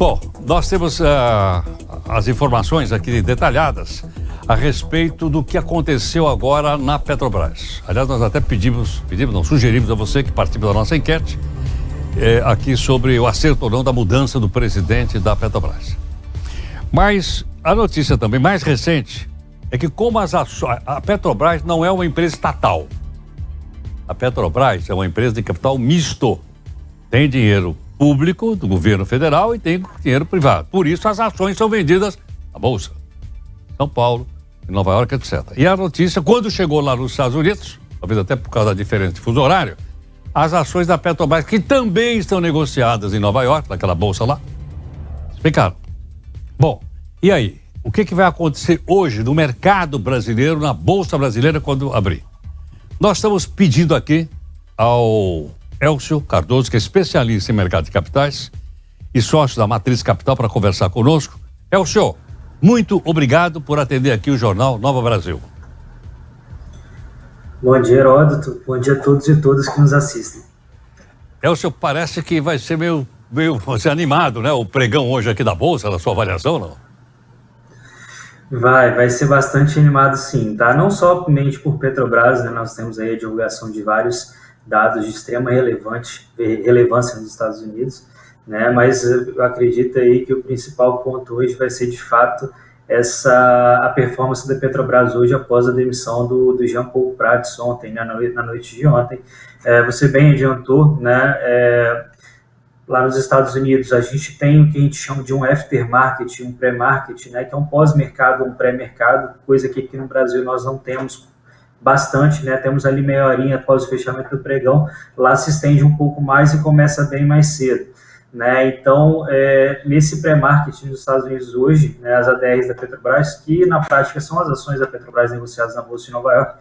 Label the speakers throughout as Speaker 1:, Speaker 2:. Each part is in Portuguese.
Speaker 1: Bom, nós temos as informações aqui detalhadas a respeito do que aconteceu agora na Petrobras. Aliás, nós até sugerimos a você que participe da nossa enquete aqui sobre o acerto ou não da mudança do presidente da Petrobras. Mas a notícia também mais recente é que como a Petrobras não é uma empresa estatal. A Petrobras é uma empresa de capital misto. Tem dinheiro público do governo federal e tem dinheiro privado. Por isso as ações são vendidas na Bolsa. São Paulo, em Nova York, etc. E a notícia, quando chegou lá nos Estados Unidos, talvez até por causa da diferença de fuso horário, as ações da Petrobras, que também estão negociadas em Nova York, naquela bolsa lá, explicaram. Bom, e aí? O que vai acontecer hoje no mercado brasileiro, na Bolsa Brasileira, quando abrir? Nós estamos pedindo aqui ao Elcio Cardoso, que é especialista em mercado de capitais e sócio da Matriz Capital, para conversar conosco. Elcio, muito obrigado por atender aqui o Jornal Nova Brasil.
Speaker 2: Bom dia, Heródoto. Bom dia a todos e todas que nos assistem.
Speaker 1: Elcio, parece que vai ser meio animado, né? O pregão hoje aqui da Bolsa, na sua avaliação, não?
Speaker 2: Vai ser bastante animado, sim, tá? Não somente por Petrobras, né? Nós temos aí a divulgação de vários dados de extrema relevância nos Estados Unidos, né? Mas eu acredito aí que o principal ponto hoje vai ser, de fato, a performance da Petrobras hoje após a demissão do Jean Paul Prats ontem, né? na noite de ontem. Você bem adiantou, né? Lá nos Estados Unidos, a gente tem o que a gente chama de um aftermarket, um pré-market, né? Que é um pós-mercado, um pré-mercado, coisa que aqui no Brasil nós não temos bastante, né? Temos ali meia horinha após o fechamento do pregão, lá se estende um pouco mais e começa bem mais cedo, né? Então, nesse pré-market nos Estados Unidos hoje, né, as ADRs da Petrobras, que na prática são as ações da Petrobras negociadas na Bolsa de Nova York,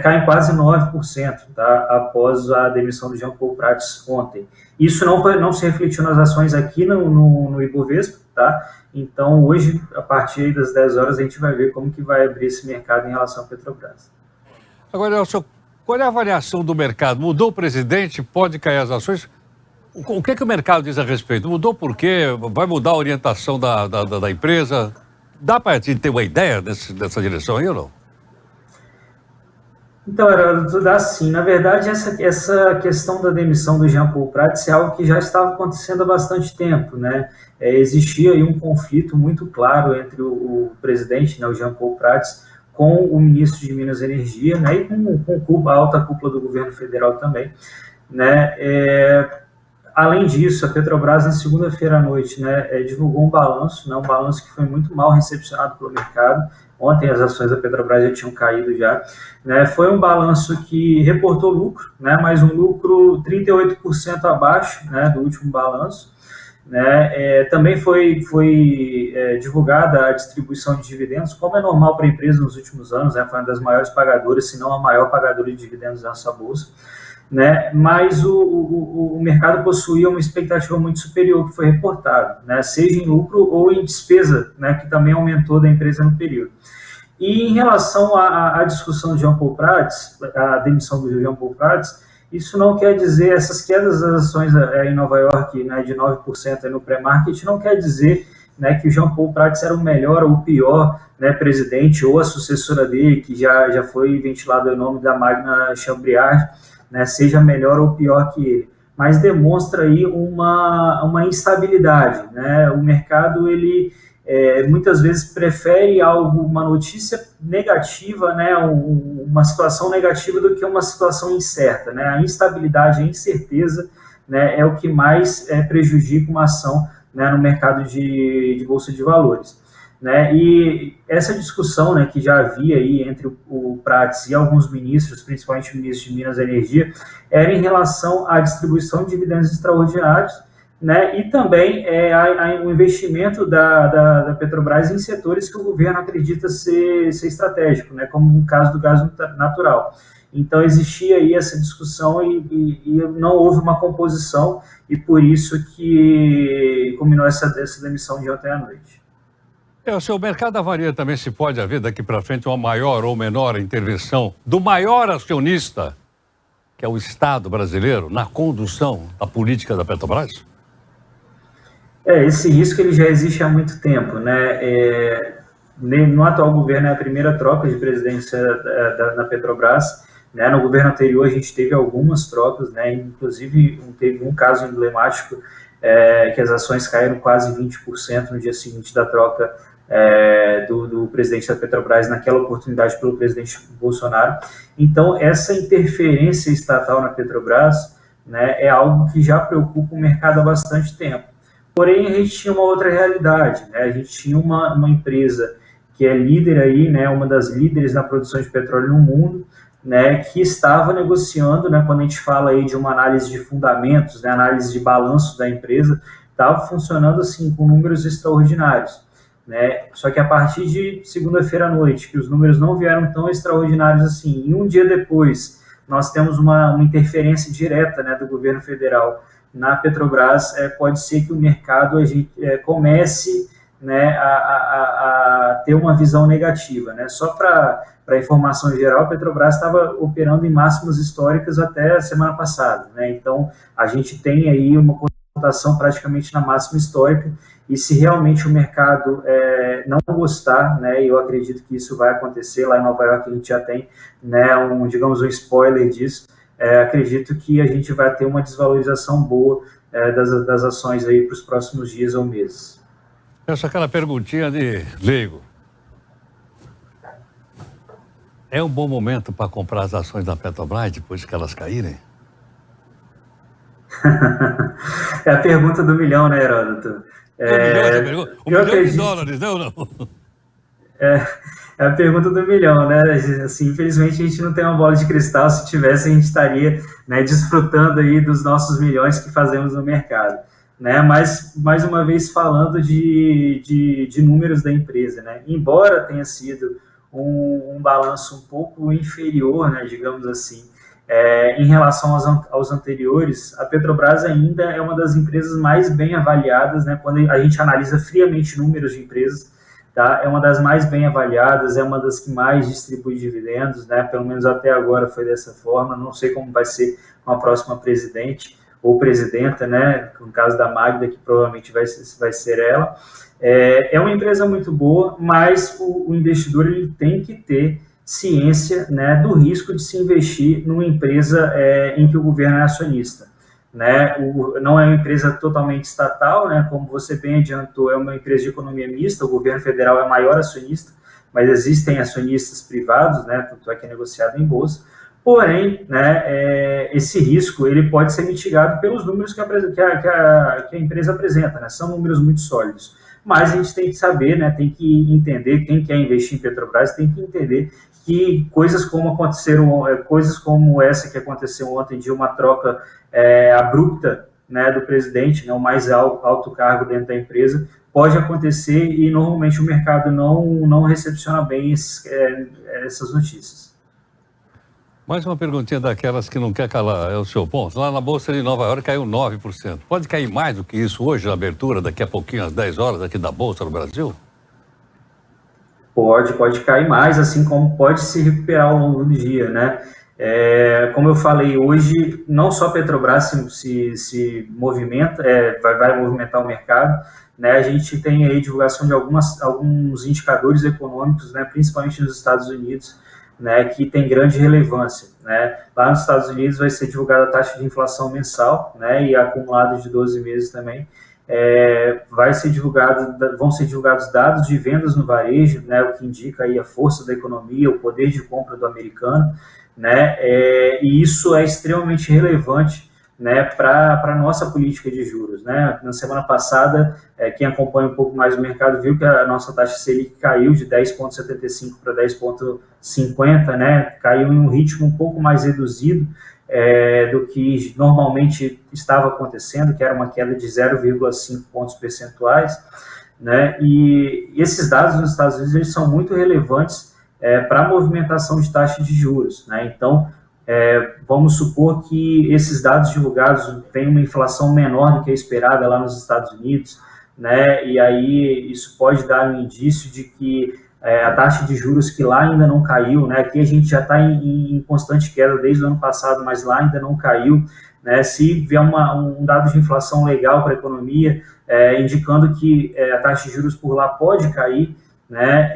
Speaker 2: caem quase 9%, tá? Após a demissão do Jean Paul Prats ontem. Isso não se refletiu nas ações aqui no Ibovespa, tá? Então, hoje, a partir das 10 horas, a gente vai ver como que vai abrir esse mercado em relação à Petrobras.
Speaker 1: Agora, Nelson, qual é a avaliação do mercado? Mudou o presidente? Pode cair as ações? O que o mercado diz a respeito? Mudou por quê? Vai mudar a orientação da empresa? Dá para a gente ter uma ideia dessa direção aí ou não?
Speaker 2: Então, Heródoto, dá sim. Na verdade, essa questão da demissão do Jean Paul Prats é algo que já estava acontecendo há bastante tempo, né? Existia aí um conflito muito claro entre o presidente, né, o Jean Paul Prats, com o ministro de Minas e Energia, né, e com a alta cúpula do governo federal também, né. Além disso, a Petrobras, na segunda-feira à noite, né, divulgou um balanço que foi muito mal recepcionado pelo mercado. Ontem as ações da Petrobras já tinham caído já, né. Foi um balanço que reportou lucro, né, mas um lucro 38% abaixo, né, do último balanço, né. Também foi divulgada a distribuição de dividendos, como é normal para a empresa nos últimos anos, né, foi uma das maiores pagadoras, se não a maior pagadora de dividendos da nossa bolsa, né, mas o mercado possuía uma expectativa muito superior que foi reportado, né, seja em lucro ou em despesa, né, que também aumentou da empresa no período. E em relação à discussão do Jean Paul Prats, a demissão do Jean Paul Prats, isso não quer dizer, essas quedas das ações em Nova York, né, de 9% no pré-market, não quer dizer, né, que o Jean Paul Prats era o melhor ou o pior, né, presidente, ou a sucessora dele, que já foi ventilado o nome da Magna Chambriard, né, seja melhor ou pior que ele. Mas demonstra aí uma instabilidade, né? O mercado, ele muitas vezes prefere uma notícia negativa, né, uma situação negativa do que uma situação incerta, né? A instabilidade, a incerteza, né, é o que mais prejudica uma ação, né, no mercado de bolsa de valores, né? E essa discussão, né, que já havia aí entre o Prats e alguns ministros, principalmente o ministro de Minas e Energia, era em relação à distribuição de dividendos extraordinários, né, e também o investimento da Petrobras em setores que o governo acredita ser estratégico, né, como no caso do gás natural. Então, existia aí essa discussão e não houve uma composição, e por isso que culminou essa demissão de ontem à noite.
Speaker 1: O seu mercado avalia também se pode haver daqui para frente uma maior ou menor intervenção do maior acionista, que é o Estado brasileiro, na condução da política da Petrobras?
Speaker 2: Esse risco ele já existe há muito tempo, né? No atual governo é a primeira troca de presidência na Petrobras, né? No governo anterior a gente teve algumas trocas, né? Inclusive teve um caso emblemático que as ações caíram quase 20% no dia seguinte da troca do presidente da Petrobras, naquela oportunidade pelo presidente Bolsonaro. Então, essa interferência estatal na Petrobras, né, é algo que já preocupa o mercado há bastante tempo. Porém, a gente tinha uma outra realidade, né? A gente tinha uma empresa que é líder aí, né, uma das líderes na produção de petróleo no mundo, né, que estava negociando, né, quando a gente fala aí de uma análise de fundamentos, né, análise de balanço da empresa, estava funcionando assim com números extraordinários, né? Só que a partir de segunda-feira à noite, que os números não vieram tão extraordinários assim, e um dia depois nós temos uma interferência direta, né, do governo federal na Petrobras, pode ser que o mercado comece, né, a ter uma visão negativa, né? Só para informação geral, a Petrobras estava operando em máximas históricas até a semana passada, né? Então a gente tem aí uma cotação praticamente na máxima histórica, e se realmente o mercado não gostar, né, e eu acredito que isso vai acontecer, lá em Nova York a gente já tem, né, digamos um spoiler disso, acredito que a gente vai ter uma desvalorização boa das ações aí para os próximos dias ou meses.
Speaker 1: Essa é aquela perguntinha de leigo. É um bom momento para comprar as ações da Petrobras depois que elas caírem?
Speaker 2: É a pergunta do milhão, né, Heródoto?
Speaker 1: Um milhão de dólares, não?
Speaker 2: É a pergunta do milhão, né? Assim, infelizmente a gente não tem uma bola de cristal. Se tivesse, a gente estaria, né, desfrutando aí dos nossos milhões que fazemos no mercado, né? Mas, mais uma vez, falando de números da empresa, né? Embora tenha sido um balanço um pouco inferior, né, digamos assim, em relação aos anteriores, a Petrobras ainda é uma das empresas mais bem avaliadas, né? Quando a gente analisa friamente números de empresas, tá? É uma das mais bem avaliadas, é uma das que mais distribui dividendos, né? Pelo menos até agora foi dessa forma. Não sei como vai ser com a próxima presidente ou presidenta, né? No caso da Magda, que provavelmente vai ser ela. É uma empresa muito boa, mas o investidor ele tem que ter ciência, né, do risco de se investir numa empresa em que o governo é acionista, né? Não é uma empresa totalmente estatal, né? Como você bem adiantou, é uma empresa de economia mista. O governo federal é o maior acionista, mas existem acionistas privados, né? Tanto é que é negociado em bolsa. Porém, né, esse risco ele pode ser mitigado pelos números que a empresa apresenta, né? São números muito sólidos. Mas a gente tem que saber, né, tem que entender, quem quer investir em Petrobras tem que entender que coisas como essa que aconteceu ontem, de uma troca abrupta, né, do presidente, né, o mais alto cargo dentro da empresa, pode acontecer, e normalmente o mercado não recepciona bem essas notícias.
Speaker 1: Mais uma perguntinha daquelas que não quer calar, é o seu ponto. Lá na Bolsa de Nova York caiu 9%. Pode cair mais do que isso hoje, na abertura, daqui a pouquinho, às 10 horas, aqui da Bolsa no Brasil?
Speaker 2: Pode cair mais, assim como pode se recuperar ao longo do dia, né? Como eu falei, hoje não só a Petrobras se movimenta, vai movimentar o mercado, né? A gente tem aí divulgação de alguns indicadores econômicos, né, principalmente nos Estados Unidos, né, que tem grande relevância, né? Lá nos Estados Unidos vai ser divulgada a taxa de inflação mensal, né, e acumulado de 12 meses também. Vão ser divulgados dados de vendas no varejo, né, o que indica aí a força da economia, o poder de compra do americano, né, e isso é extremamente relevante, né, para a nossa política de juros, né? Na semana passada, quem acompanha um pouco mais o mercado viu que a nossa taxa Selic caiu de 10,75 para 10,50, né? Caiu em um ritmo um pouco mais reduzido do que normalmente estava acontecendo, que era uma queda de 0,5 pontos percentuais, né? E esses dados nos Estados Unidos eles são muito relevantes para a movimentação de taxa de juros, né? Então, vamos supor que esses dados divulgados tenham uma inflação menor do que a esperada lá nos Estados Unidos, né? E aí isso pode dar um indício de que a taxa de juros que lá ainda não caiu, né? Aqui a gente já está em constante queda desde o ano passado, mas lá ainda não caiu, né? Se vier um dado de inflação legal para a economia, indicando que a taxa de juros por lá pode cair, né?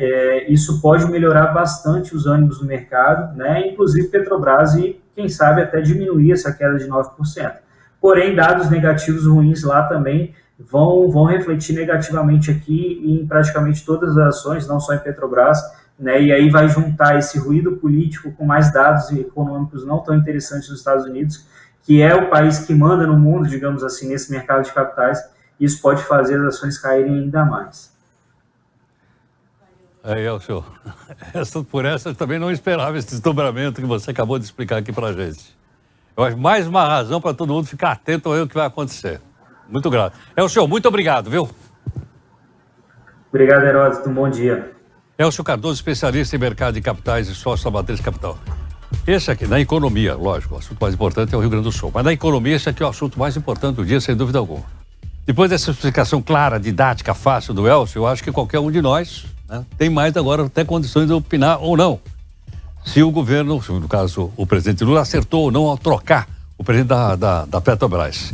Speaker 2: Isso pode melhorar bastante os ânimos do mercado, né? Inclusive Petrobras, e quem sabe até diminuir essa queda de 9%. Porém, dados negativos ruins lá também vão refletir negativamente aqui em praticamente todas as ações, não só em Petrobras, né? E aí vai juntar esse ruído político com mais dados econômicos não tão interessantes dos Estados Unidos, que é o país que manda no mundo, digamos assim, nesse mercado de capitais. Isso pode fazer as ações caírem ainda mais.
Speaker 1: Elcio, por essa eu também não esperava esse desdobramento que você acabou de explicar aqui para a gente. Eu acho mais uma razão para todo mundo ficar atento ao que vai acontecer. Muito grato. Elcio, muito obrigado, viu?
Speaker 2: Obrigado, Heródoto. Um bom dia.
Speaker 1: Elcio Cardoso, especialista em mercado de capitais e sócio da Matriz Capital. Esse aqui, na economia, lógico, o assunto mais importante é o Rio Grande do Sul. Mas na economia, esse aqui é o assunto mais importante do dia, sem dúvida alguma. Depois dessa explicação clara, didática, fácil do Elcio, eu acho que qualquer um de nós, né, tem mais agora até condições de opinar ou não. Se o governo, no caso o presidente Lula, acertou ou não ao trocar o presidente da Petrobras.